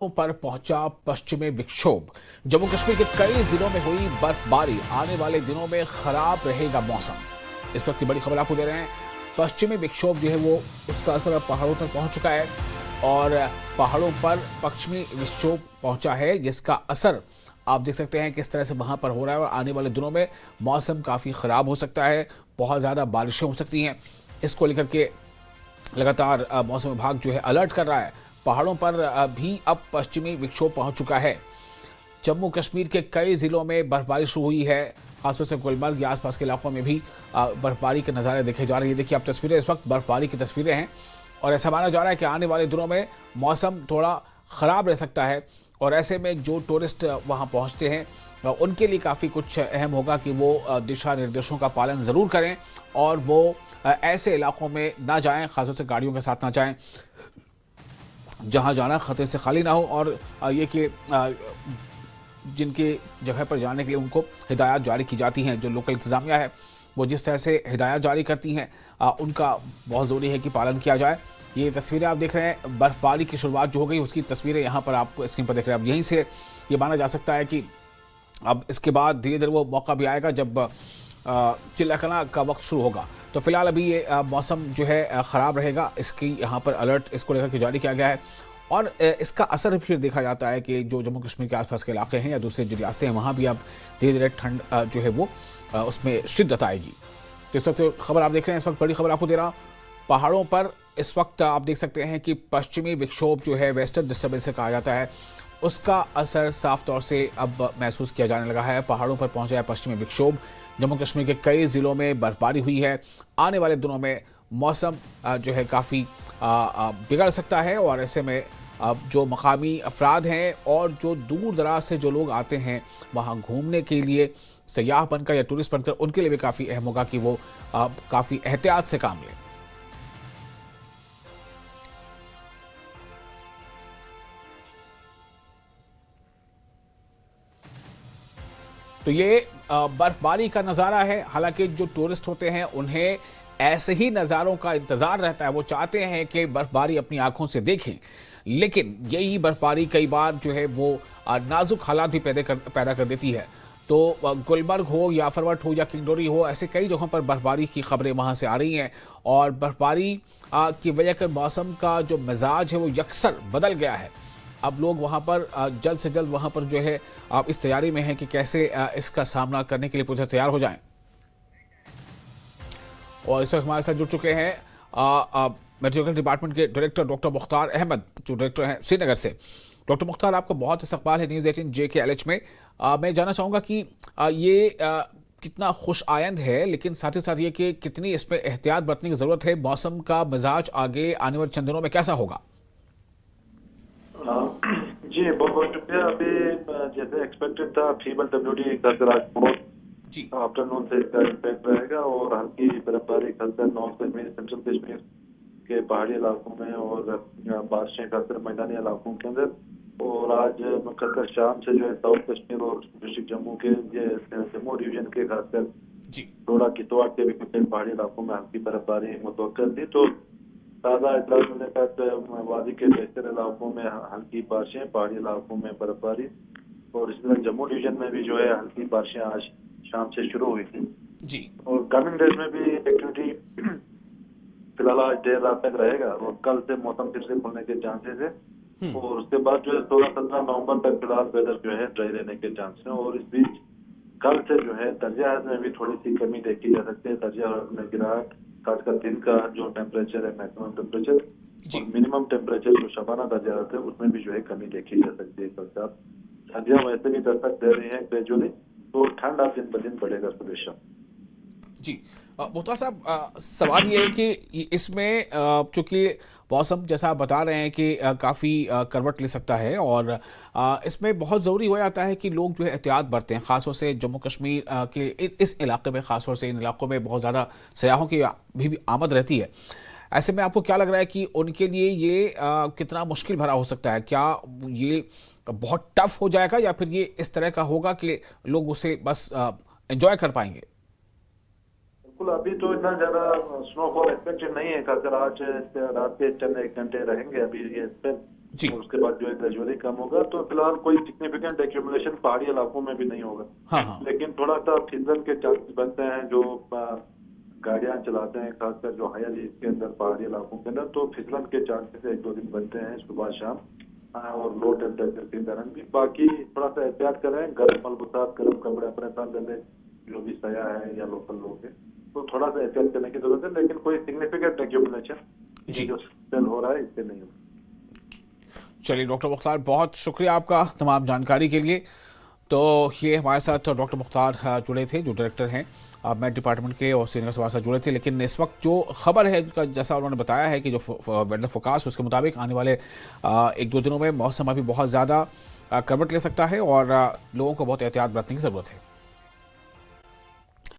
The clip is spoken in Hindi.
पर पहुंचा पश्चिमी विक्षोभ। जम्मू कश्मीर के कई जिलों में हुई बर्फबारी। आने वाले दिनों में खराब रहेगा मौसम। इस वक्त की बड़ी खबर आपको दे रहे हैं। पश्चिमी विक्षोभ जो है वो उसका असर अब पहाड़ों तक पहुंच चुका है और पहाड़ों पर पश्चिमी विक्षोभ पहुंचा है, जिसका असर आप देख सकते हैं किस तरह से वहां पर हो रहा है। और आने वाले दिनों में मौसम काफ़ी ख़राब हो सकता है, बहुत ज़्यादा बारिशें हो सकती हैं। इसको लेकर के लगातार मौसम विभाग जो है अलर्ट कर रहा है। पहाड़ों पर भी अब पश्चिमी विक्षोभ पहुंच चुका है। जम्मू कश्मीर के कई जिलों में बर्फबारी शुरू हुई है, खासतौर से गुलमर्ग या आसपास के इलाकों में भी बर्फबारी के नज़ारे देखे जा रहे हैं। देखिए आप तस्वीरें, इस वक्त बर्फबारी की तस्वीरें हैं और ऐसा माना जा रहा है कि आने वाले दिनों में मौसम थोड़ा ख़राब रह सकता है। और ऐसे में जो टूरिस्ट वहाँ पहुँचते हैं उनके लिए काफ़ी कुछ अहम होगा कि वो दिशा निर्देशों का पालन ज़रूर करें और वो ऐसे इलाकों में ना जाएं, खासतौर से गाड़ियों के साथ ना जाएं जहां जाना खतरे से खाली ना हो। और ये कि जिनके जगह पर जाने के लिए उनको हिदायत जारी की जाती हैं, जो लोकल इंतज़ामिया है वो जिस तरह से हिदायत जारी करती हैं उनका बहुत ज़रूरी है कि पालन किया जाए। ये तस्वीरें आप देख रहे हैं, बर्फ़बारी की शुरुआत जो हो गई उसकी तस्वीरें यहाँ पर आप स्क्रीन पर देख रहे हैं। अब यहीं से ये माना जा सकता है कि अब इसके बाद धीरे धीरे वो मौका भी आएगा जब चिल्लाकना का वक्त शुरू होगा। तो फिलहाल अभी ये मौसम जो है ख़राब रहेगा, इसकी यहाँ पर अलर्ट इसको लेकर के जारी किया गया है। और इसका असर फिर देखा जाता है कि जो जम्मू कश्मीर के आसपास के इलाके हैं या दूसरे जो रियासतें हैं वहाँ भी अब धीरे धीरे ठंड जो है वो उसमें शिद्दत आएगी। तो इस वक्त खबर आप देख रहे हैं, इस वक्त बड़ी खबर आपको दे रहा। पहाड़ों पर इस वक्त आप देख सकते हैं कि पश्चिमी विक्षोभ जो है वेस्टर्न डिस्टर्बेंस से कहा जाता है, उसका असर साफ तौर से अब महसूस किया जाने लगा है। पहाड़ों पर पहुंचा है पश्चिमी विक्षोभ। जम्मू कश्मीर के कई ज़िलों में बर्फबारी हुई है। आने वाले दिनों में मौसम जो है काफ़ी बिगड़ सकता है और ऐसे में जो मकामी अफराद हैं और जो दूर दराज से जो लोग आते हैं वहाँ घूमने के लिए सयाह बनकर या टूरिस्ट बनकर, उनके लिए भी काफ़ी अहम होगा कि वो काफ़ी एहतियात से काम लें। तो ये बर्फबारी का नज़ारा है। हालांकि जो टूरिस्ट होते हैं उन्हें ऐसे ही नज़ारों का इंतज़ार रहता है, वो चाहते हैं कि बर्फबारी अपनी आंखों से देखें, लेकिन यही बर्फबारी कई बार जो है वो नाजुक हालात भी पैदा कर देती है। तो गुलमर्ग हो या फरवट हो या किंगडोरी हो, ऐसे कई जगहों पर बर्फबारी की खबरें वहाँ से आ रही हैं और बर्फबारी की वजह से मौसम का जो मिजाज है वो यकसर बदल गया है। अब लोग वहाँ पर जल्द से जल्द वहाँ पर जो है आप इस तैयारी में हैं कि कैसे इसका सामना करने के लिए पूरे तैयार हो जाएं। और इस वक्त हमारे साथ जुड़ चुके हैं मेडिकल डिपार्टमेंट के डायरेक्टर डॉक्टर मुख्तार अहमद, जो डायरेक्टर हैं श्रीनगर से। डॉक्टर मुख्तार, आपका बहुत इस्तकबाल है न्यूज़ 18 JKLH में। मैं जानना चाहूँगा कि ये कितना खुश आयंद है, लेकिन साथ ही साथ ये कि कितनी इसमें एहतियात बरतने की ज़रूरत है। मौसम का मिजाज आगे आने वाले चंद दिनों में कैसा होगा? जी बहुत बहुत शुक्रिया। अभी जैसे एक्सपेक्टेड था, फीबल WD बहुत जी आफ्टरनून से इसका इम्पैक्ट रहेगा और हल्की बर्फबारी खासकर नॉर्थ कश्मीर, सेंट्रल कश्मीर के पहाड़ी इलाकों में और बारिशें खासकर मैदानी इलाकों के अंदर। और आज खासकर शाम से जो है साउथ कश्मीर और डिस्ट्रिक्ट जम्मू के जम्मू डिवीजन के खासकर जी थोड़ा कितवाड़ के भी कुछ पहाड़ी इलाकों में हल्की बर्फबारी मुतवक्कर थी। तो ताज़ा इतला मिलने तक वादी के बेहतर इलाकों में हल्की बारिशें, पहाड़ी इलाकों में बर्फबारी और इसी तरह जम्मू डिवीजन में भी जो है हल्की बारिशें आज शाम से शुरू हुई थी। जी और कमिंग डेज में भी एक्टिविटी फिलहाल आज देर रात तक रहेगा और कल से मौसम फिर से खुलने के चांसेस है। और उसके बाद जो है 16-17 नवंबर तक फिलहाल वेदर जो है ड्राई रहने के चांसेस हैं। और इस बीच कल से जो है दर्जा हरारत में भी थोड़ी सी कमी देखी जा सकती है। दर्जा हरारत में गिरावट, खासकर दिन का जो टेम्परेचर है, मैक्सिमम टेम्परेचर और मिनिमम टेम्परेचर जो शबाना दर्जा हरारत है उसमें भी जो है कमी देखी जा सकती है। सर्दियाँ वैसे भी दस्तक दे रही है ग्रेजुअली, तो ठंड अब दिन ब दिन बढ़ेगा सुबह। जी मुख्तार साहब, सवाल ये है कि इसमें चूंकि मौसम जैसा आप बता रहे हैं कि काफ़ी करवट ले सकता है और इसमें बहुत ज़रूरी हो जाता है कि लोग जो है एहतियात बरतें, ख़ासतौर से जम्मू कश्मीर के इस इलाके में, ख़ासतौर से इन इलाकों में बहुत ज़्यादा सयाहों की भी आमद रहती है। ऐसे में आपको क्या लग रहा है कि उनके लिए ये कितना मुश्किल भरा हो सकता है? क्या ये बहुत टफ हो जाएगा या फिर ये इस तरह का होगा कि लोग उसे बस एंजॉय कर पाएंगे? बिल्कुल, अभी तो इतना ज्यादा स्नोफॉल एक्सपेक्टेड नहीं है। खासकर आज रात के चंद 1 घंटे रहेंगे। अभी ये जी। और उसके बाद जो है ग्रेजुअली कम होगा। तो फिलहाल कोई सिग्निफिकेंट एक्यूमुलेशन पहाड़ी इलाकों में भी नहीं होगा। हाँ, हाँ। लेकिन थोड़ा सा फिसलन के चांसेस बनते हैं जो गाड़ियां चलाते हैं, खासकर जो हायर एज के अंदर पहाड़ी इलाकों के अंदर, तो फिसलन के चांसेस 1-2 दिन बनते हैं सुबह शाम। और लो टेम्परेचर के कारण भी। बाकी थोड़ा सा एहतियात करें, गर्म मलबूसात, गर्म कपड़े अपने साथ ले लें, जो भी सया है या लोकल लोग है, तो थोड़ा सा एहतियात करने की जरूरत है। लेकिन कोई सिग्निफिकेंट एक्यूमुलेशन जी। जो सेल हो रहा है इससे नहीं होगा। चलिए डॉक्टर मुख्तार, बहुत शुक्रिया आपका तमाम जानकारी के लिए। तो ये हमारे साथ डॉक्टर मुख्तार जुड़े थे, जो डायरेक्टर हैं मेट डिपार्टमेंट के, और सीनियर हमारे साथ जुड़े थे। लेकिन इस वक्त जो खबर है उनका, जैसा उन्होंने बताया है कि जो वेदर फोरकास्ट उसके मुताबिक आने वाले 1-2 दिनों में मौसम अभी बहुत ज़्यादा करवट ले सकता है और लोगों को बहुत एहतियात बरतने की ज़रूरत है।